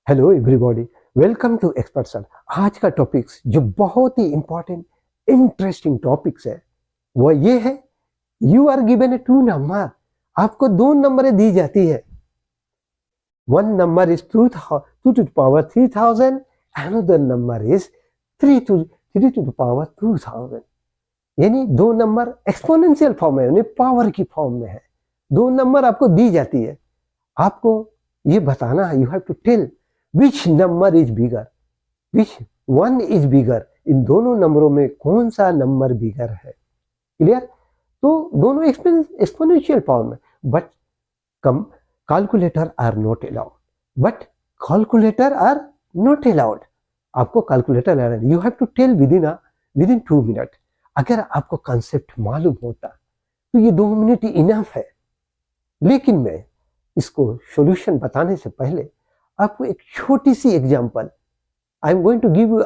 Hello everybody, welcome to Expert Sir. आज का topics जो बहुत ही इंपॉर्टेंट इंटरेस्टिंग टॉपिक्स है वो ये है। You are given a two number. आपको दो नंबरें दी जाती है। One number is two two to power 3000, another number is three to power 2000। यानी दो नंबर एक्सपोनेंशियल फॉर्म में, यानी पावर की फॉर्म में है। दो नंबर आपको दी जाती है, आपको ये बताना है, you have to tell which number is bigger, which one is bigger. इन दोनों नंबरों में कौन सा नंबर बिगर है। क्लियर? तो दोनों एक्सपोनेंशियल फॉर्म में, but come calculator are not allowed. But calculator are not allowed. आपको calculator allowed, you have to tell within 2 minute. अगर आपको कंसेप्ट मालूम होता तो ये 2 मिनट इनफ है। लेकिन मैं इसको सॉल्यूशन बताने से पहले आपको एक छोटी सी example, I am going to give you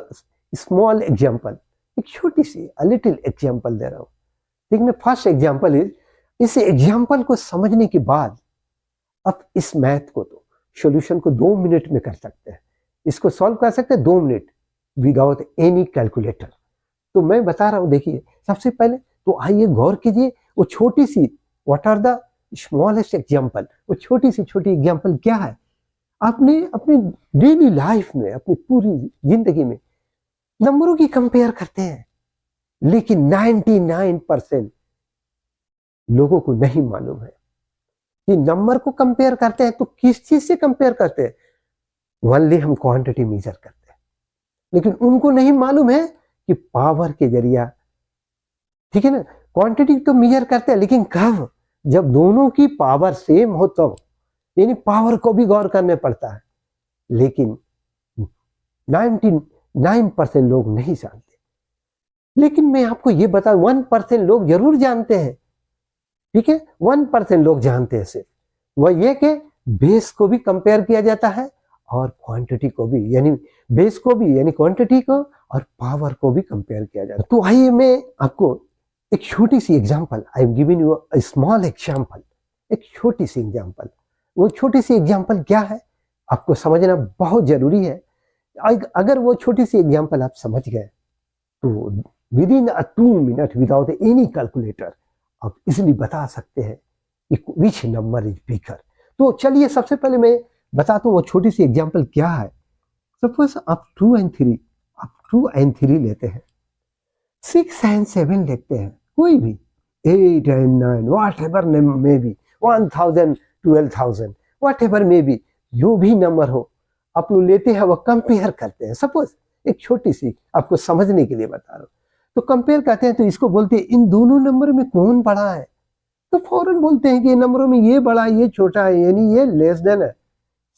small example, एक छोटी सी लिटिल एग्जांपल दे रहा हूँ। देखिए, फर्स्ट एग्जांपल इज, इस एग्जांपल को समझने के बाद आप इस मैथ को तो सॉल्यूशन को 2 मिनट में कर सकते हैं। इसको सॉल्व कर सकते हैं 2 मिनट विदाउट एनी कैलकुलेटर। तो मैं बता रहा हूँ, देखिए सबसे पहले तो आइए गौर कीजिए, वो छोटी सी, what are the smallest example, वो छोटी एग्जांपल क्या है। आपने अपनी डेली लाइफ में, अपनी पूरी जिंदगी में नंबरों की कंपेयर करते हैं, लेकिन 99% लोगों को नहीं मालूम है कि नंबर को कंपेयर करते हैं तो किस चीज से कंपेयर करते हैं। ओनली हम क्वांटिटी मेजर करते हैं, लेकिन उनको नहीं मालूम है कि पावर के जरिया, ठीक है ना, क्वांटिटी तो मेजर करते हैं, लेकिन कब, जब दोनों की पावर सेम हो तो, यानी पावर को भी गौर करने पड़ता है। लेकिन 99% लोग नहीं जानते। लेकिन मैं आपको ये बता, 1% लोग जरूर जानते हैं, ठीक है, 1% लोग जानते हैं। सिर्फ वह ये कि बेस को भी कंपेयर किया जाता है और क्वांटिटी को भी, यानी बेस को भी, यानी क्वांटिटी को और पावर को भी कंपेयर किया जाता है। तो आइए मैं आपको एक छोटी सी example, I am giving you a small example, एक छोटी सी एग्जांपल। वो छोटी सी एग्जांपल क्या है आपको समझना बहुत जरूरी है। अगर वो छोटी सी एग्जांपल आप समझ गए तो with in 2 minute without any calculator आप इजिली बता सकते हैं कि विच नंबर इज बिगर। तो चलिए सबसे पहले मैं बताता हूँ वो छोटी सी एग्जांपल क्या है। सपोज आप 2 एंड 3, आप 2 एंड 3 लेते हैं, 6 एंड 7 लेते हैं, कोई भी 8 and 9, what ever may be, 1000, 12,000, what ever may be, जो भी नंबर हो आप लोग लेते हैं, वो कंपेयर करते हैं। सपोज एक छोटी सी आपको समझने के लिए बता रहा हूँ, तो कंपेयर करते हैं तो इसको बोलते हैं इन दोनों नंबर में कौन बड़ा है। तो फौरन बोलते हैं कि नंबरों में ये बड़ा है, ये छोटा है, यानी ये लेस देन है।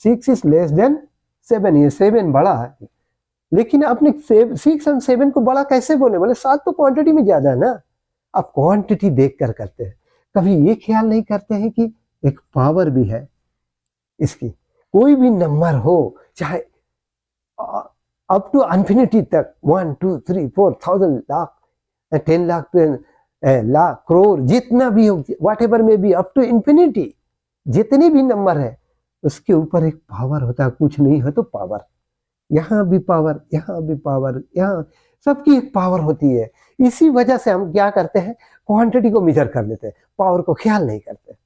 6 इज लेस देन 7, ये 7 बड़ा है। लेकिन आपने 6 एंड 7 को बड़ा कैसे बोले, बोले 7 तो क्वांटिटी में ज्यादा है ना। आप क्वांटिटी देख कर करते हैं, कभी ये ख्याल नहीं करते हैं कि एक पावर भी है इसकी। कोई भी नंबर हो, चाहे अप टू इन्फिनिटी तक, 1 2 3 4,000, लाख, 10 लाख, लाख, करोड़, जितना भी हो, व्हाट एवर में भी, अप टू इन्फिनिटी, जितने भी नंबर है उसके ऊपर एक पावर होता है। कुछ नहीं है तो पावर, यहाँ भी पावर, यहाँ भी पावर, यहाँ सबकी एक पावर होती है। इसी वजह से हम क्या करते हैं, क्वांटिटी को मेजर कर लेते हैं, पावर को ख्याल नहीं करते।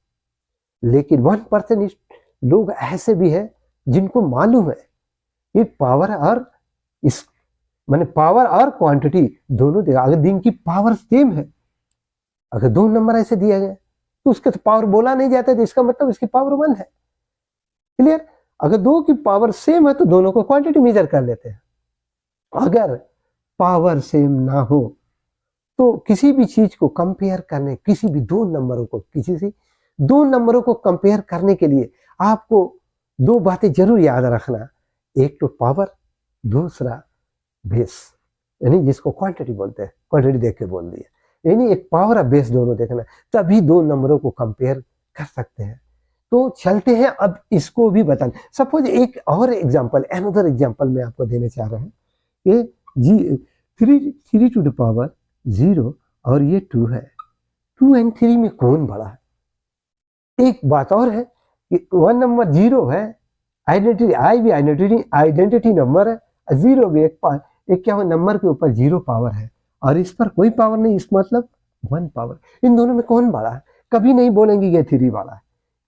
लेकिन 1% लोग ऐसे भी है जिनको मालूम है कि पावर और इस, माने पावर और क्वांटिटी दोनों देगा। अगर दिन की पावर सेम है, अगर दो नंबर ऐसे दिया गया तो उसके तो पावर बोला नहीं जाता, तो इसका मतलब इसकी पावर 1 है। क्लियर? अगर दो की पावर सेम है तो दोनों को क्वांटिटी मेजर कर लेते हैं। अगर पावर सेम ना हो तो किसी भी चीज को कंपेयर करने, किसी भी दो नंबरों को, किसी से दो नंबरों को कंपेयर करने के लिए आपको दो बातें जरूर याद रखना। एक तो पावर, दूसरा बेस, यानी जिसको क्वांटिटी बोलते हैं, क्वांटिटी देख के बोल दिया, यानी एक पावर और बेस दोनों देखना, तभी दो नंबरों को कंपेयर कर सकते हैं। तो चलते हैं अब इसको भी बताएं। सपोज एक और एग्जांपल, अनदर एग्जांपल मैं आपको देने चाह रहा हूं कि जी 3 टू द पावर 0 और ये 2 है। 2 एंड 3 में कौन बड़ा है। एक बात और है कि 1 नंबर 0 है आइडेंटिटी, आई भी आइडेंटिटी नंबर है, जीरो भी एक क्या हुआ, नंबर के ऊपर जीरो पावर है और इस पर कोई पावर नहीं, इस मतलब वन पावर। इन दोनों में कौन बड़ा है? कभी नहीं बोलेंगे ये थ्री बड़ा है।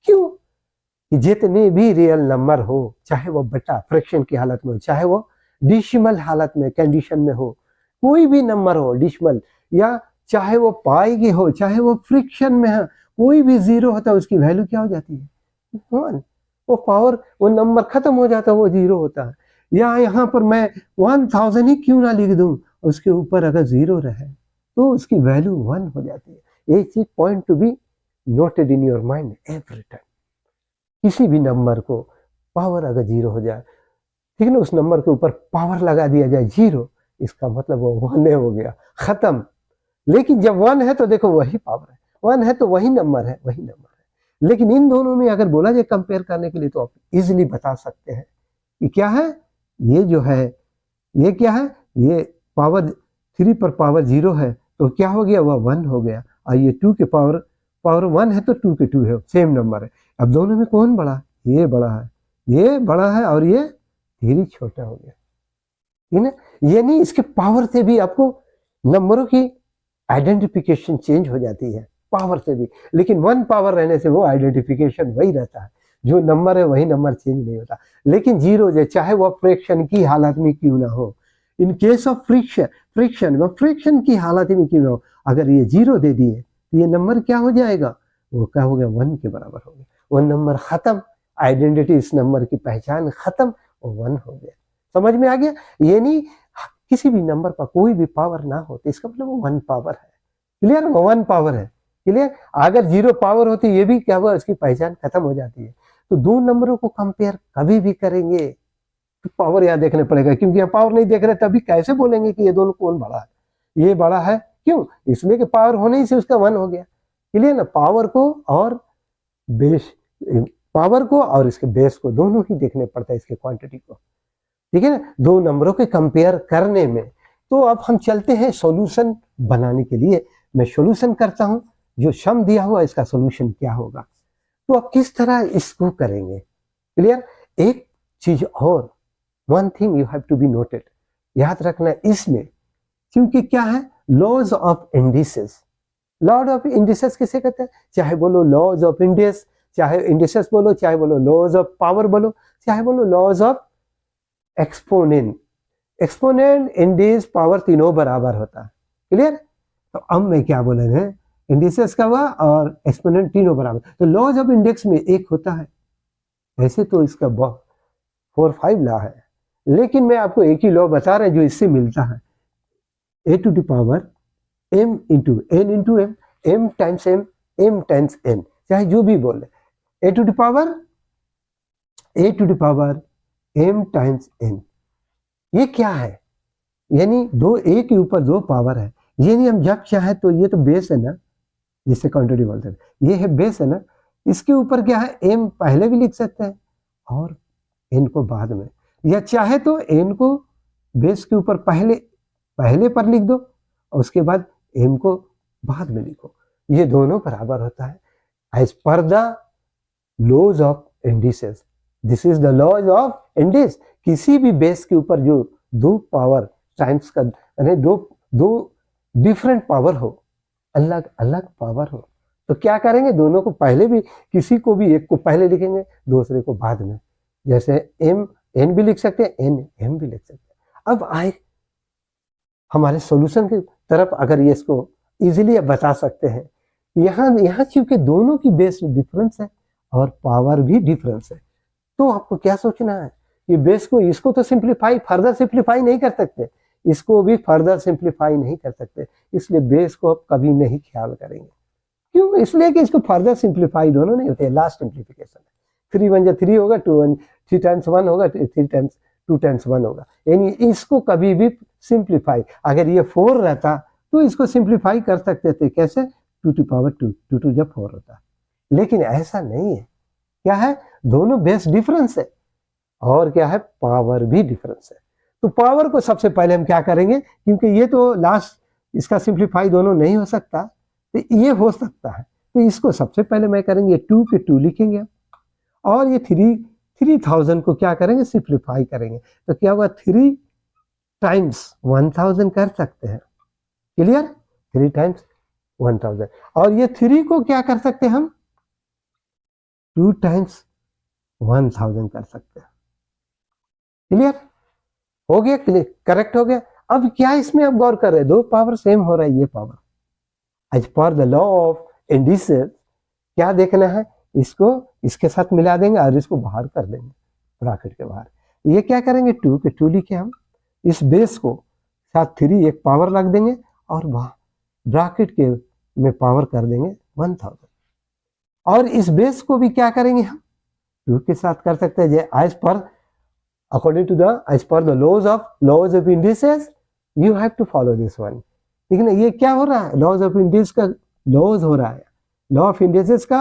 क्यों? कि जितने भी रियल नंबर हो, चाहे वो बटा फ्रैक्शन की हालत में हो, चाहे वो डिसिमल हालत में कंडीशन में हो, कोई भी नंबर हो डिसिमल, या चाहे वो पाई की हो, चाहे वो फ्रिक्शन में है, कोई भी जीरो होता है उसकी वैल्यू क्या हो जाती है? वन। वो पावर, वो नंबर खत्म हो जाता है, वो जीरो होता है। या यहाँ पर मैं 1000 ही क्यों ना लिख दूं, उसके ऊपर अगर जीरो रहे तो उसकी वैल्यू वन हो जाती है। एक चीज point two be noted in your mind every time, किसी भी नंबर को पावर अगर जीरो हो जाए, ठीक है ना, उस नंबर के ऊपर पावर लगा दिया जाए जीरो, इसका मतलब वो वन हो गया, खत्म। लेकिन जब वन है तो देखो वही पावर है, वन है तो वही नंबर है, वही नंबर है। लेकिन इन दोनों में अगर बोला जाए कंपेयर करने के लिए तो आप इजिली बता सकते हैं कि क्या है, ये जो है, ये क्या है, ये पावर थ्री पर पावर जीरो है तो क्या हो गया, वह वन हो गया। और ये टू के पावर वन है तो टू के टू है, सेम नंबर है। अब दोनों में कौन बड़ा है? ये बड़ा है, ये बड़ा है और ये थ्री छोटा हो गया, ठीक है। ये नहीं, इसके पावर से भी आपको नंबरों की आइडेंटिफिकेशन चेंज हो जाती है, पावर से भी। लेकिन वन पावर रहने से वो आइडेंटिफिकेशन वही रहता है, जो नंबर है वही नंबर चेंज नहीं होता। लेकिन जीरो जो चाहे वो फ्रैक्शन की हालत में क्यों ना हो, इन केस ऑफ फ्रिक्शन की हालत में क्यों ना हो, अगर ये जीरो दे दिए तो ये नंबर क्या हो जाएगा, वो क्या हो गया, वन के बराबर हो गया। वो नंबर खत्म, आइडेंटिटी इस नंबर की पहचान खत्म, वो वन हो गया। समझ में आ गया? ये नहीं किसी भी नंबर पर कोई भी पावर ना हो तो इसका मतलब वो वन पावर है। क्लियर? वो वन पावर है। क्लियर? अगर जीरो पावर होती ये भी क्या हुआ, उसकी पहचान खत्म हो जाती है। तो दो नंबरों को कंपेयर कभी भी करेंगे तो पावर यहाँ देखने पड़ेगा, क्योंकि यहाँ पावर नहीं देख रहे तभी कैसे बोलेंगे कि ये दोनों कौन बड़ा है। ये बड़ा है क्यों? इसलिए कि पावर होने ही से उसका वन हो गया। क्लियर ना? पावर को और बेस, पावर को और इसके बेस को दोनों ही देखने पड़ता है, इसके क्वांटिटी को, ठीक है ना, दो नंबरों के कंपेयर करने में। तो अब हम चलते हैं सॉल्यूशन बनाने के लिए। मैं सॉल्यूशन करता हूं, जो सम दिया हुआ इसका सॉल्यूशन क्या होगा। तो अब किस तरह इसको करेंगे? क्लियर? एक चीज और, one thing you have to be noted, याद रखना इसमें, क्योंकि क्या है, laws of indices. Laws of indices किसे कहते हैं? चाहे बोलो लॉज ऑफ इंडिस, चाहे इंडिसेस बोलो, चाहे बोलो लॉज ऑफ पावर बोलो, चाहे बोलो laws of exponent. Exponent, index, power तीनों बराबर होता है। क्लियर? तो अब मैं क्या बोले हैं, इंडिसेस का हुआ और एक्सपोनेंट तीनों बराबर, तो लॉज ऑफ इंडेक्स में एक होता है। ऐसे तो इसका 4-5 लॉ है, लेकिन मैं आपको एक ही लॉ बता रहा हूं जो इससे मिलता है। A to the power m into m, m times n, चाहे जो भी बोले, a to the power m times n। ये क्या है? यानी दो, एक के ऊपर दो पावर है। ये नहीं हम जब चाहे तो, ये तो बेस है ना, जिससे क्वांटिटी बोलते हैं, ये है बेस है ना, इसके ऊपर क्या है, m पहले भी लिख सकते हैं और n को बाद में, या चाहे तो n को बेस के ऊपर पहले पर लिख दो और उसके बाद m को बाद में लिखो, ये दोनों बराबर होता है। As per the laws of indices, this is the laws of index. किसी भी बेस के ऊपर जो दो पावर टाइम्स का, यानी दो डिफरेंट पावर हो, अलग अलग पावर हो, तो क्या करेंगे, दोनों को पहले भी, किसी को भी एक को पहले लिखेंगे, दूसरे को बाद में। जैसे m n भी लिख सकते हैं, n m भी लिख सकते हैं। अब आए हमारे सॉल्यूशन की तरफ, अगर ये इसको इजीली बता सकते हैं, यहाँ क्योंकि दोनों की बेस डिफरेंस है और पावर भी डिफरेंस है, तो आपको क्या सोचना है, ये बेस को, इसको तो फर्दर सिंप्लीफाई नहीं कर सकते, इसको भी फर्दर सिंप्लीफाई नहीं कर सकते, इसलिए बेस को आप कभी नहीं ख्याल करेंगे। क्यों? इसलिए कि इसको फर्दर सिंप्लीफाई दोनों नहीं होते, लास्ट सिंप्लीफिकेशन है। 3 1 3 होगा, 3 टाइम्स 1 होगा, 3 टाइम्स 2 टाइम्स 1 होगा, यानी इसको कभी भी सिंप्लीफाई, अगर ये 4 रहता तो इसको सिंप्लीफाई कर सकते थे, कैसे, 2 टू पावर 2, 2 टू जब 4 होता, लेकिन ऐसा नहीं है। क्या है, दोनों बेस डिफरेंस है और क्या है, पावर भी डिफरेंस है। तो पावर को सबसे पहले हम क्या करेंगे, क्योंकि ये तो लास्ट, इसका सिंप्लीफाई दोनों नहीं हो सकता, तो ये हो सकता है, तो इसको सबसे पहले मैं करेंगे 2 के 2 लिखेंगे और ये 3 3000 को क्या करेंगे, सिंप्लीफाई करेंगे, तो क्या हुआ 3 टाइम्स 1000 कर सकते हैं, क्लियर, 3 टाइम्स 1000। और ये 3 को क्या कर सकते हैं हम, 2 टाइम्स 1000 कर सकते हैं, क्लियर हो गया, क्लियर, करेक्ट हो गया। अब क्या इसमें आप गौर कर रहे हैं, दो पावर सेम हो रहा है, ये power as per the law of indices क्या देखना है, इसको इसके साथ मिला देंगे और इसको बाहर कर देंगे ब्रैकेट के बाहर। ये क्या करेंगे, 2 के 2 लिखे हम, इस बेस को साथ 3 एक पावर रख देंगे और ब्रैकेट के में पावर कर देंगे 1000। और इस बेस को भी क्या करेंगे हम 2 के साथ कर सकते हैं, as per according to the as per the laws of indices you have to follow this one। ठीक है ना, ये क्या हो रहा है, लॉज ऑफ इंडिसेस का लॉज हो रहा है, लॉ ऑफ इंडिसेस का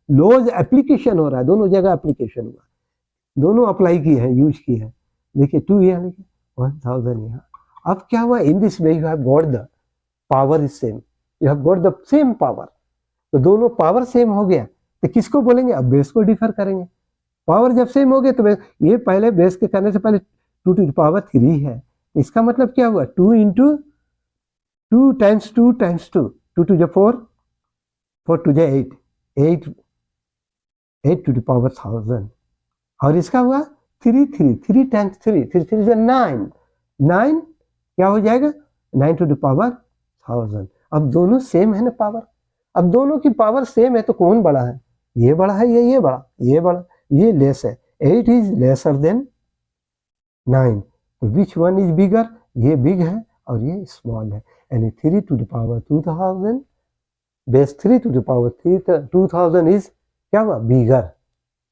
लॉज एप्लीकेशन हो रहा है, दोनों जगह एप्लीकेशन हुआ, दोनों अप्लाई की है, यूज की है। देखिए 2 यहाँ लिखे 1000 यहाँ। अब क्या हुआ, in this way you have got the power is same, you have got the same power, तो दोनों पावर सेम हो गया, तो किसको बोलेंगे, अब बेस को डिफर करेंगे। पावर जब सेम हो गए तो ये पहले बेस के करने से पहले 2 to the power 3 है, इसका मतलब क्या हुआ 2 into 2 times 2 times 2, 2 to the 4, 4 to the 8, 8 to the power 1000। और इसका हुआ 3 times 3, 3 is 9, 9 क्या हो जाएगा 9 to the power 1000। अब दोनों सेम है ना पावर, अब दोनों की पावर सेम है तो कौन बड़ा है, ये बड़ा है या ये बड़ा, ये बड़ा, ये लेस है, 8 is lesser than 9, which one is बिगर, ये बिग है और ये स्मॉल है, यानी 3 to the power 2000 base 3 to the power 2000 is क्या हुआ बिगर।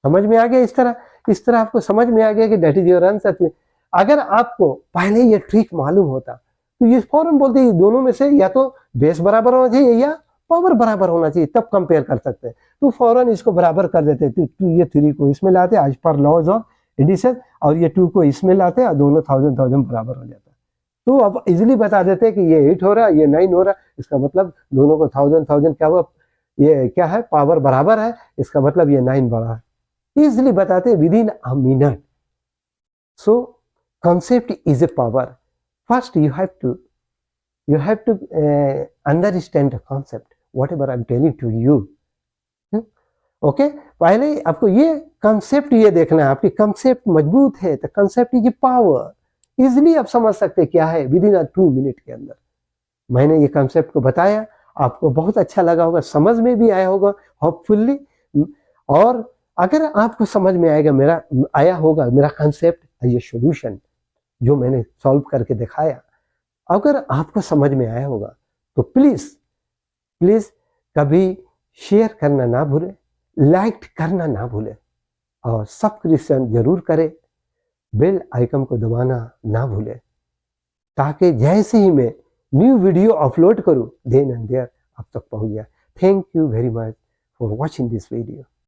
समझ में आ गया, इस तरह आपको समझ में आ गया कि दैट इज योर आंसर। अगर आपको पहले ये ट्रिक मालूम होता तो ये फौरन बोलते हैं दोनों में से या तो बेस बराबर होना चाहिए या पावर बराबर होना चाहिए, तब कंपेयर कर सकते हैं, तो फौरन इसको बराबर कर देते, तो ये 3 को इसमें लाते आज पर लॉज ऑफ इंडिसेस और ये 2 को इसमें लाते और दोनों 1000 बराबर हो जाता है। तो अब इजीली बता देते हैं कि ये 8 हो रहा है, ये 9 हो रहा है, इसका मतलब दोनों को 1000 क्या हुआ, ये क्या है पावर बराबर है, इसका मतलब ये 9 बड़ा है, इजीली बताते हैं with in a minute. So concept is a power. First you have to understand the concept whatever I'm telling to you। Okay, पहले आपको ये कंसेप्ट ये देखना है, आपकी कंसेप्ट मजबूत है तो कंसेप्ट इज पावर, इजिली आप समझ सकते हैं क्या है विद इन 2 मिनट के अंदर। मैंने ये कंसेप्ट को बताया, आपको बहुत अच्छा लगा होगा, समझ में भी आया होगा होपफुली। और अगर आपको समझ में आया होगा मेरा कंसेप्ट, ये सॉल्यूशन जो मैंने सॉल्व करके दिखाया, अगर आपको समझ में आया होगा तो प्लीज कभी शेयर करना ना भूले, लाइक करना ना भूले और सब्सक्रिप्शन जरूर करें, बेल आइकन को दबाना ना भूले, ताकि जैसे ही मैं न्यू वीडियो अपलोड करूं देन एंड देयर आप तक पहुंच जाए। Thank you very much for watching this video.